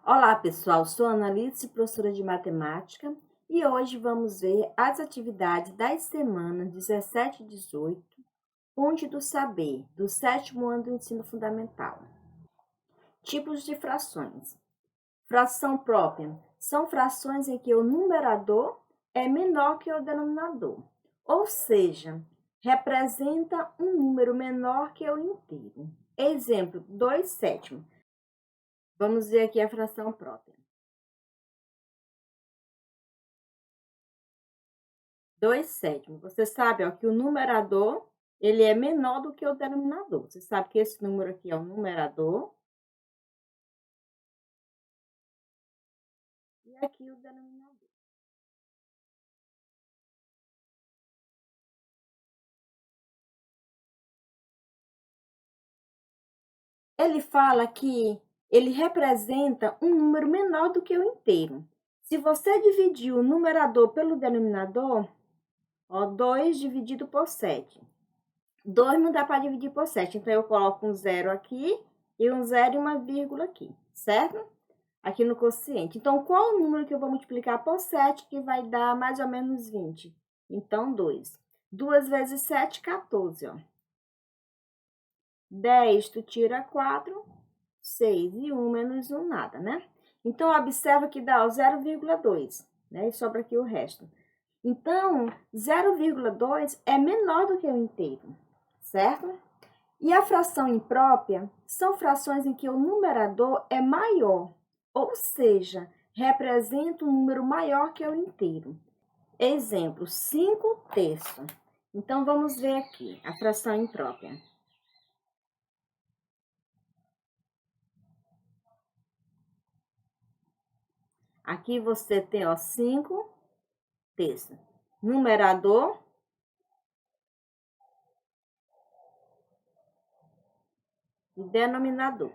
Olá, pessoal. Sou a Analice, professora de matemática, e hoje vamos ver as atividades das semanas 17 e 18, Ponte do Saber, do 7º ano do ensino fundamental. Tipos de frações. Fração própria são frações em que o numerador é menor que o denominador, ou seja, representa um número menor que o inteiro. Exemplo, 2/7. Vamos ver aqui a fração própria. 2/7. Você sabe, ó, que o numerador, ele é menor do que o denominador. Você sabe que esse número aqui é o numerador e aqui o denominador. Ele fala que ele representa um número menor do que o inteiro. Se você dividir o numerador pelo denominador, ó, 2 dividido por 7. 2 não dá para dividir por 7, então eu coloco um zero aqui e um zero e uma vírgula aqui, certo? Aqui no quociente. Então, qual o número que eu vou multiplicar por 7 que vai dar mais ou menos 20? Então, 2. 2 vezes 7, 14, ó. 10, tu tira 4, 6. E 1 menos 1, nada, né? Então, observa que dá o 0,2, né? E sobra aqui o resto. Então, 0,2 é menor do que o inteiro, certo? E a fração imprópria são frações em que o numerador é maior, ou seja, representa um número maior que o inteiro. Exemplo, 5/3. Então, vamos ver aqui a fração imprópria. Aqui você tem, ó, 5/3. Numerador e denominador.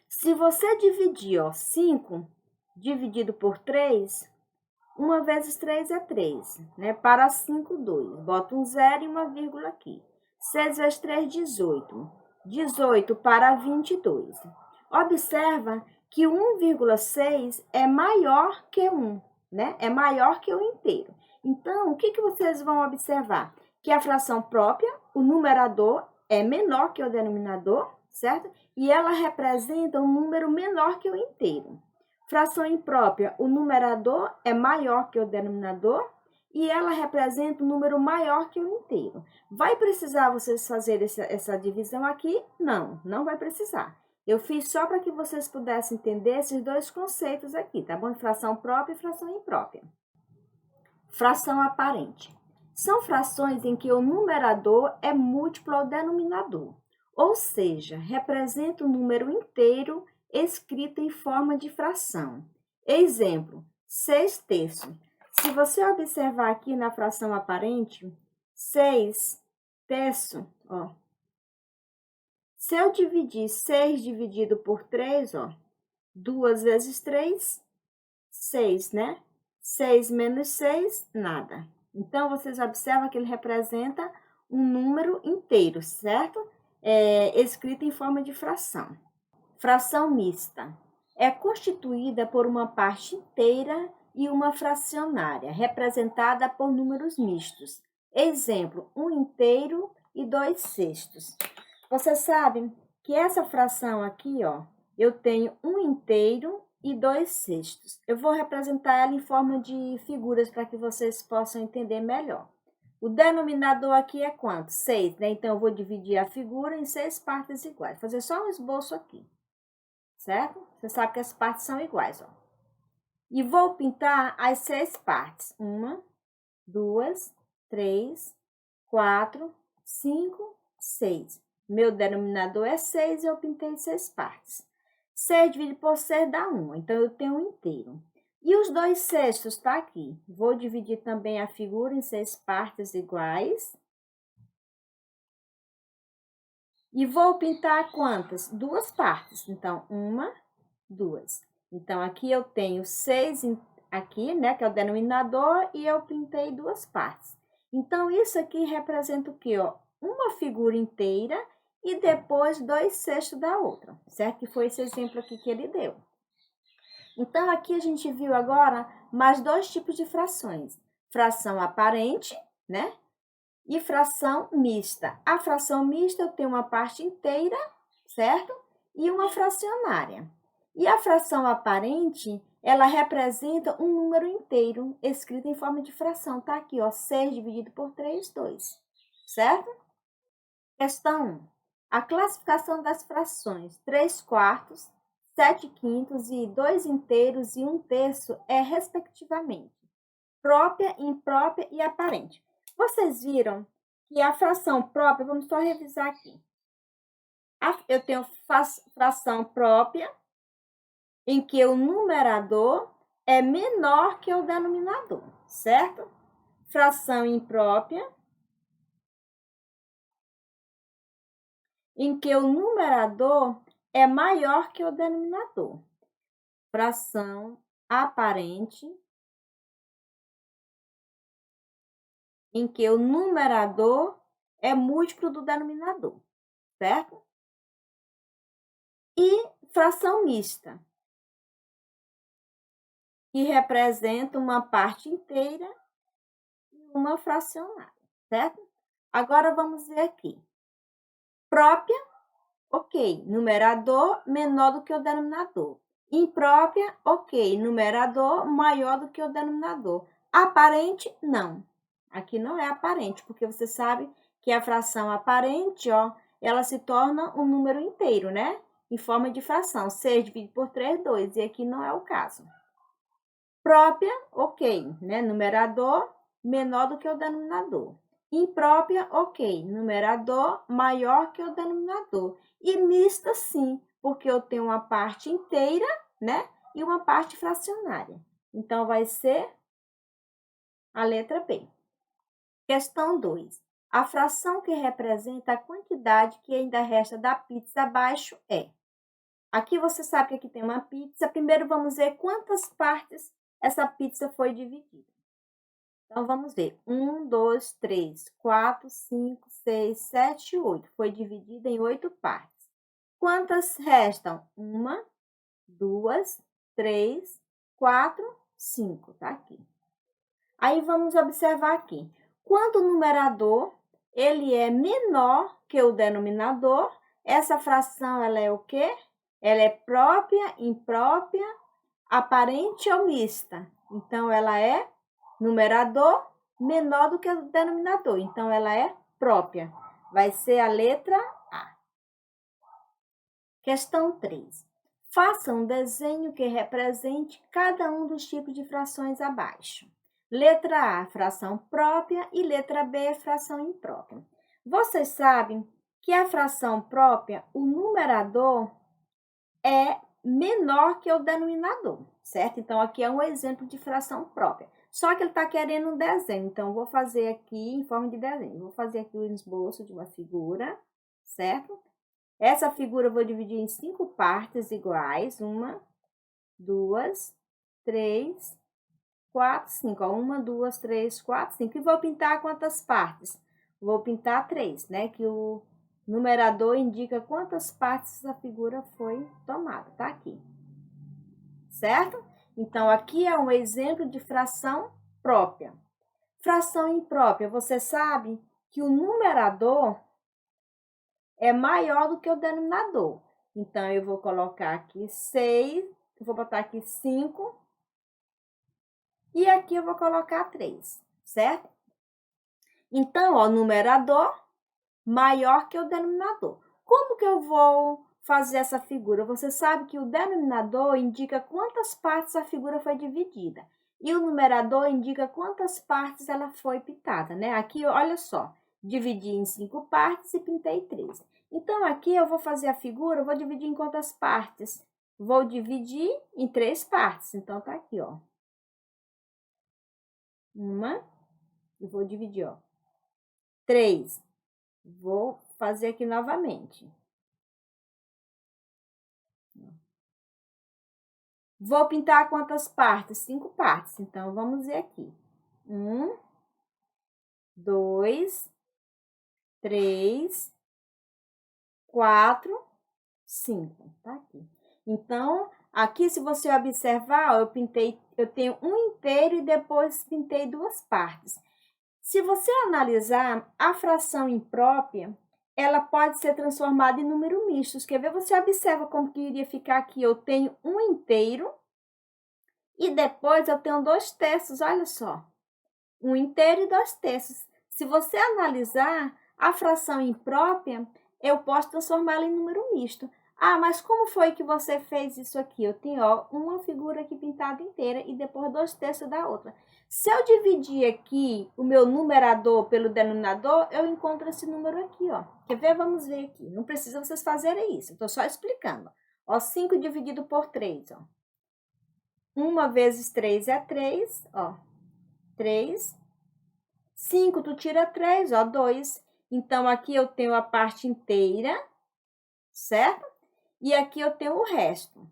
Se você dividir, ó, 5 dividido por 3, 1 vezes 3 é 3, né? Para 5, 2. Bota um zero e uma vírgula aqui. 6 vezes 3, 18. 18 para 22. Observa que 1,6 é maior que 1, né? É maior que o inteiro. Então, o que vocês vão observar? Que a fração própria, o numerador, é menor que o denominador, certo? E ela representa um número menor que o inteiro. Fração imprópria, o numerador é maior que o denominador e ela representa um número maior que o inteiro. Vai precisar vocês fazer essa divisão aqui? Não, não vai precisar. Eu fiz só para que vocês pudessem entender esses dois conceitos aqui, tá bom? Fração própria e fração imprópria. Fração aparente. São frações em que o numerador é múltiplo ao denominador, ou seja, representa o número inteiro escrito em forma de fração. Exemplo, 6/3. Se você observar aqui na fração aparente, 6/3, ó. Se eu dividir 6 dividido por 3, ó, 2 vezes 3, 6, né? 6 menos 6, nada. Então, vocês observam que ele representa um número inteiro, certo? Escrito em forma de fração. Fração mista. É constituída por uma parte inteira e uma fracionária, representada por números mistos. Exemplo, 1 inteiro e 2/6. Vocês sabem que essa fração aqui, ó, eu tenho 1 inteiro e 2/6. Eu vou representar ela em forma de figuras para que vocês possam entender melhor. O denominador aqui é quanto? 6, né? Então, eu vou dividir a figura em 6 partes iguais. Vou fazer só um esboço aqui, certo? Você sabe que as partes são iguais, ó. E vou pintar as 6 partes. 1, 2, 3, 4, 5, 6. Meu denominador é 6 e eu pintei 6 partes. 6 dividido por 6 dá 1, então eu tenho um inteiro. E os 2/6 tá aqui. Vou dividir também a figura em 6 partes iguais. E vou pintar quantas? 2 partes. Então, 1, 2. Então, aqui eu tenho 6 aqui, né, que é o denominador, e eu pintei 2 partes. Então, isso aqui representa o quê, ó? Uma figura inteira e depois 2/6 da outra, certo? Que foi esse exemplo aqui que ele deu. Então, aqui a gente viu agora mais dois tipos de frações. Fração aparente, né? E fração mista. A fração mista eu tenho uma parte inteira, certo? E uma fracionária. E a fração aparente, ela representa um número inteiro escrito em forma de fração. Tá aqui, ó, 6 dividido por 3, 2. Certo? Questão 1. A classificação das frações 3/4, 7/5 e 2 inteiros e 1/3 é, respectivamente, própria, imprópria e aparente. Vocês viram que a fração própria, vamos só revisar aqui. Eu tenho fração própria, em que o numerador é menor que o denominador, certo? Fração imprópria, em que o numerador é maior que o denominador. Fração aparente, em que o numerador é múltiplo do denominador, certo? E fração mista, que representa uma parte inteira e uma fracionária, certo? Agora vamos ver aqui. Própria, ok, numerador menor do que o denominador. Imprópria, ok, numerador maior do que o denominador. Aparente, não. Aqui não é aparente, porque você sabe que a fração aparente, ó, ela se torna um número inteiro, né? Em forma de fração. 6 dividido por 3, 2. E aqui não é o caso. Própria, ok, né? Numerador menor do que o denominador. Imprópria, ok, numerador maior que o denominador. E mista, sim, porque eu tenho uma parte inteira, né? E uma parte fracionária. Então, vai ser a letra B. Questão 2. A fração que representa a quantidade que ainda resta da pizza abaixo é. Aqui você sabe que aqui tem uma pizza. Primeiro vamos ver quantas partes essa pizza foi dividida. Então, vamos ver. 1, 2, 3, 4, 5, 6, 7, 8. Foi dividida em 8 partes. Quantas restam? 1, 2, 3, 4, 5. Tá aqui. Aí, vamos observar aqui. Quando o numerador ele é menor que o denominador, essa fração ela é o quê? Ela é própria, imprópria, aparente ou mista. Então, ela é numerador menor do que o denominador. Então, ela é própria. Vai ser a letra A. Questão 3. Faça um desenho que represente cada um dos tipos de frações abaixo. Letra A, fração própria, e letra B, fração imprópria. Vocês sabem que a fração própria, o numerador é menor que o denominador, certo? Então, aqui é um exemplo de fração própria. Só que ele está querendo um desenho, então, eu vou fazer aqui em forma de desenho. Vou fazer aqui o esboço de uma figura, certo? Essa figura eu vou dividir em 5 partes iguais. 1, 2, 3, 4, 5. 1, 2, 3, 4, 5. E vou pintar quantas partes? Vou pintar 3, né? Que o numerador indica quantas partes a figura foi tomada. Tá aqui. Certo? Então, aqui é um exemplo de fração própria. Fração imprópria, você sabe que o numerador é maior do que o denominador. Então, eu vou colocar aqui 6, vou botar aqui 5, e aqui eu vou colocar 3, certo? Então, ó, numerador maior que o denominador. Como que eu vou fazer essa figura? Você sabe que o denominador indica quantas partes a figura foi dividida. E o numerador indica quantas partes ela foi pintada, né? Aqui, olha só, dividi em 5 partes e pintei 3. Então, aqui eu vou fazer a figura, eu vou dividir em quantas partes? Vou dividir em 3 partes. Então, tá aqui, ó. Uma, e vou dividir, ó. 3. Vou fazer aqui novamente. Vou pintar quantas partes? 5 partes. Então, vamos ver aqui. 1, 2, 3, 4, 5, tá aqui. Então, aqui se você observar, ó, eu tenho um inteiro e depois pintei duas partes. Se você analisar a fração imprópria, ela pode ser transformada em número misto. Quer ver? Você observa como que iria ficar aqui. Eu tenho um inteiro e depois eu tenho 2/3, olha só. Um inteiro e 2/3. Se você analisar a fração imprópria, eu posso transformá-la em número misto. Ah, mas como foi que você fez isso aqui? Eu tenho, ó, uma figura aqui pintada inteira e depois 2/3 da outra. Se eu dividir aqui o meu numerador pelo denominador, eu encontro esse número aqui, ó. Quer ver? Vamos ver aqui. Não precisa vocês fazerem isso, eu tô só explicando. Ó, 5 dividido por 3, ó. 1 vezes 3 é 3, ó. 3. 5, tu tira 3, ó, 2. Então, aqui eu tenho a parte inteira, certo? E aqui eu tenho o resto.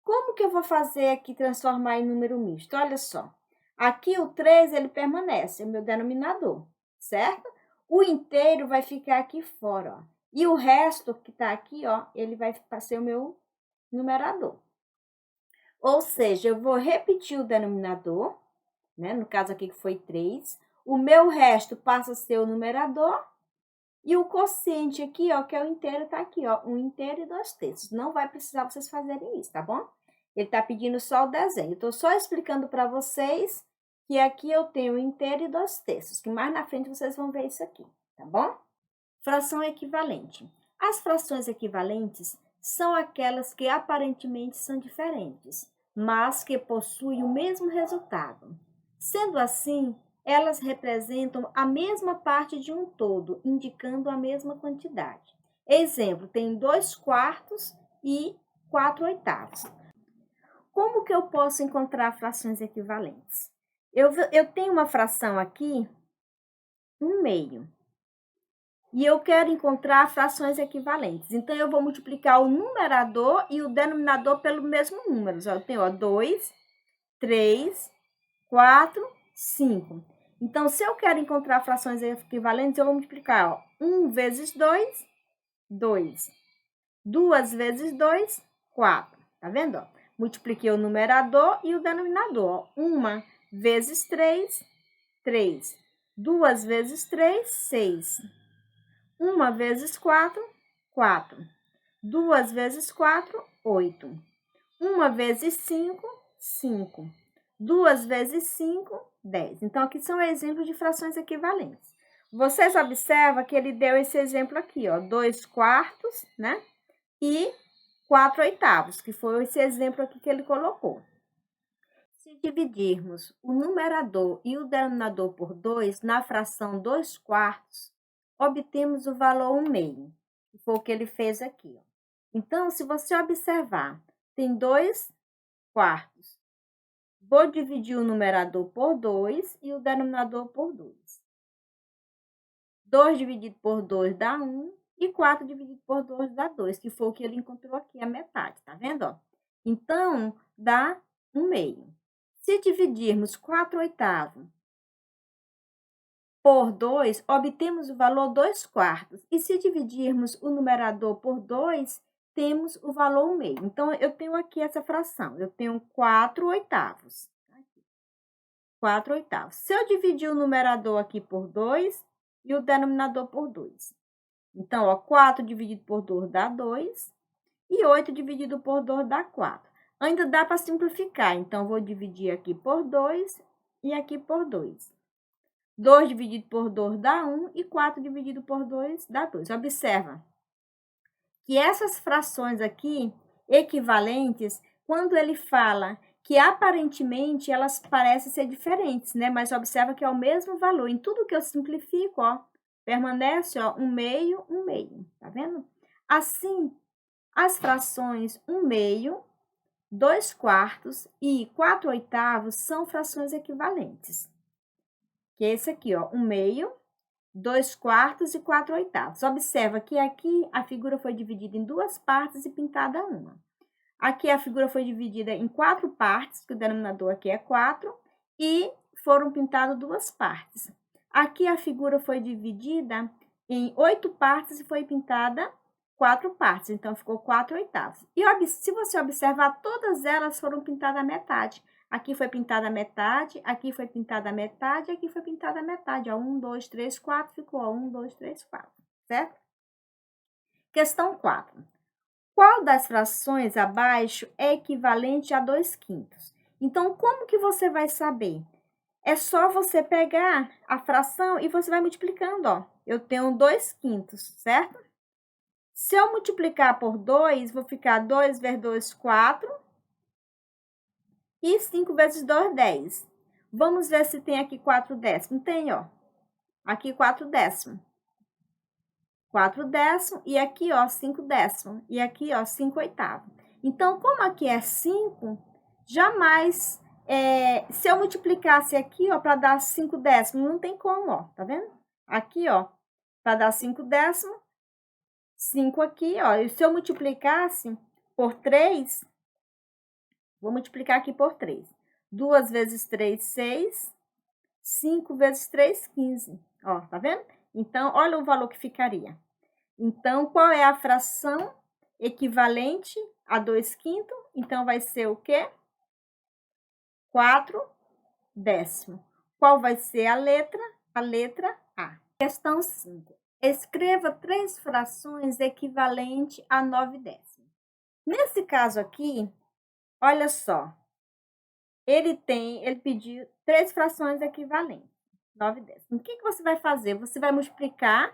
Como que eu vou fazer aqui transformar em número misto? Olha só. Aqui o 3, ele permanece, é o meu denominador, certo? O inteiro vai ficar aqui fora, ó. E o resto que tá aqui, ó, ele vai ser o meu numerador. Ou seja, eu vou repetir o denominador, né? No caso aqui que foi 3. O meu resto passa a ser o numerador. E o quociente aqui, ó, que é o inteiro, tá aqui, ó. 1 inteiro e 2/3. Não vai precisar vocês fazerem isso, tá bom? Ele tá pedindo só o desenho. Eu tô só explicando para vocês que aqui eu tenho 1 inteiro e 2/3. Que mais na frente vocês vão ver isso aqui, tá bom? Fração equivalente. As frações equivalentes são aquelas que aparentemente são diferentes, mas que possuem o mesmo resultado. Sendo assim, elas representam a mesma parte de um todo, indicando a mesma quantidade. Exemplo, tem 2/4 e 4/8. Como que eu posso encontrar frações equivalentes? Eu tenho uma fração aqui, 1/2. E eu quero encontrar frações equivalentes. Então, eu vou multiplicar o numerador e o denominador pelo mesmo número. Eu tenho, ó, 2, 3, 4, 5. Então, se eu quero encontrar frações equivalentes, eu vou multiplicar, ó, 1 vezes 2, 2. 2 vezes 2, 4. Tá vendo? Ó? Multipliquei o numerador e o denominador. 1 vezes 3, 3. 2 vezes 3, 6. 1 vezes 4, 4. 2 vezes 4, 8. 1 vezes 5, 5. 2 vezes 5, 10. Então, aqui são exemplos de frações equivalentes. Vocês observam que ele deu esse exemplo aqui, ó, 2/4, né? E 4/8, que foi esse exemplo aqui que ele colocou. Se dividirmos o numerador e o denominador por 2 na fração 2/4, obtemos o valor 1/2, que foi o que ele fez aqui, ó. Então, se você observar, tem 2/4. Vou dividir o numerador por 2 e o denominador por 2. 2 dividido por 2 dá 1 e 4 dividido por 2 dá 2, que foi o que ele encontrou aqui, a metade, tá vendo, ó? Então, dá 1/2. Se dividirmos 4/8 por 2, obtemos o valor 2/4. E se dividirmos o numerador por 2, temos o valor 1/2. Então, eu tenho aqui essa fração. Eu tenho 4/8. 4/8. Se eu dividir o numerador aqui por 2 e o denominador por 2. Então, ó, 4 dividido por 2 dá 2 e 8 dividido por 2 dá 4. Ainda dá para simplificar. Então, vou dividir aqui por 2 e aqui por 2. 2 dividido por 2 dá 1 e 4 dividido por 2 dá 2. Observa que essas frações aqui, equivalentes, quando ele fala que aparentemente elas parecem ser diferentes, né? Mas observa que é o mesmo valor. Em tudo que eu simplifico, ó, permanece, ó, 1/2, 1/2. Tá vendo? Assim, as frações 1/2, 2/4 e 4/8 são frações equivalentes. Que é esse aqui, ó, 1/2, 2/4 e 4/8. Observa que aqui a figura foi dividida em duas partes e pintada uma. Aqui a figura foi dividida em 4 partes, que o denominador aqui é 4, e foram pintadas duas partes. Aqui a figura foi dividida em 8 partes e foi pintada 4 partes, então ficou 4/8. E se você observar, todas elas foram pintadas a metade. Aqui foi pintada a metade, aqui foi pintada a metade, aqui foi pintada a metade. Ó, 1, 2, 3, 4, ficou ó, 1, 2, 3, 4, certo? Questão 4. Qual das frações abaixo é equivalente a 2/5? Então, como que você vai saber? É só você pegar a fração e você vai multiplicando, ó. Eu tenho 2/5, certo? Se eu multiplicar por 2, vou ficar 2 vezes 2, 4. E 5 vezes 2, 10. Vamos ver se tem aqui 4/10. Tem, ó. Aqui 4/10. 4/10 e aqui, ó, 5/10. E aqui, ó, 5/8. Então, como aqui é 5, jamais, se eu multiplicasse aqui, ó, para dar 5/10, não tem como, ó, tá vendo? Aqui, ó, para dar 5/10, 5 aqui, ó. E se eu multiplicasse por 3, vou multiplicar aqui por 3. 2 vezes 3, 6. 5 vezes 3, 15. Ó, tá vendo? Então, olha o valor que ficaria. Então, qual é a fração equivalente a 2/5? Então, vai ser o quê? 4/10. Qual vai ser a letra? A letra A. Questão 5. Escreva 3 frações equivalentes a 9/10. Nesse caso aqui, olha só. Ele pediu 3 frações equivalentes, 9/10. O que você vai fazer? Você vai multiplicar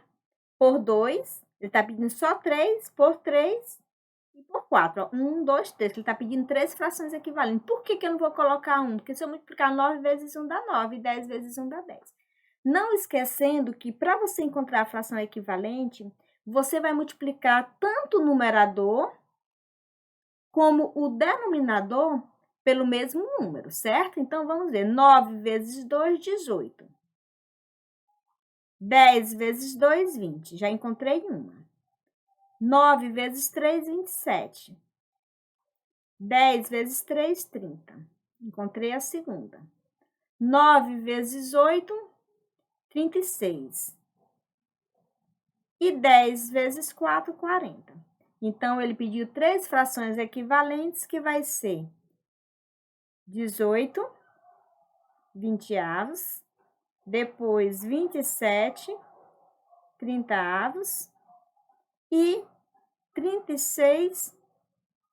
por 2, ele está pedindo só 3, por 3 e por 4. 1, 2, 3, ele está pedindo 3 frações equivalentes. Por que eu não vou colocar 1? Porque se eu multiplicar 9 vezes 1 dá 9, e 10 vezes 1 dá 10. Não esquecendo que para você encontrar a fração equivalente, você vai multiplicar tanto o numerador como o denominador pelo mesmo número, certo? Então, vamos ver. 9 vezes 2, 18. 10 vezes 2, 20. Já encontrei uma. 9 vezes 3, 27. 10 vezes 3, 30. Encontrei a segunda. 9 vezes 8, 36. E 10 vezes 4, 40. Então, ele pediu 3 frações equivalentes, que vai ser 18 20avos, depois 27 30avos e 36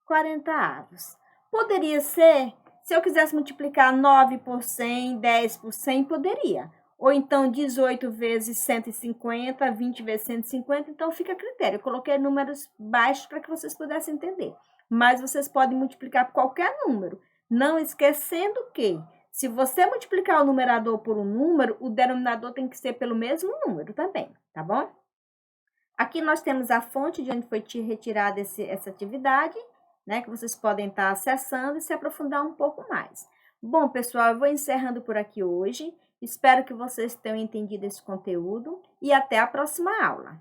40avos. Poderia ser, se eu quisesse multiplicar 9 por 100, 10 por 100, poderia. Ou então 18 vezes 150, 20 vezes 150, então fica a critério. Eu coloquei números baixos para que vocês pudessem entender. Mas vocês podem multiplicar por qualquer número. Não esquecendo que, se você multiplicar o numerador por um número, o denominador tem que ser pelo mesmo número também, tá bom? Aqui nós temos a fonte de onde foi retirada essa atividade, né? Que vocês podem estar acessando e se aprofundar um pouco mais. Bom, pessoal, eu vou encerrando por aqui hoje. Espero que vocês tenham entendido esse conteúdo e até a próxima aula.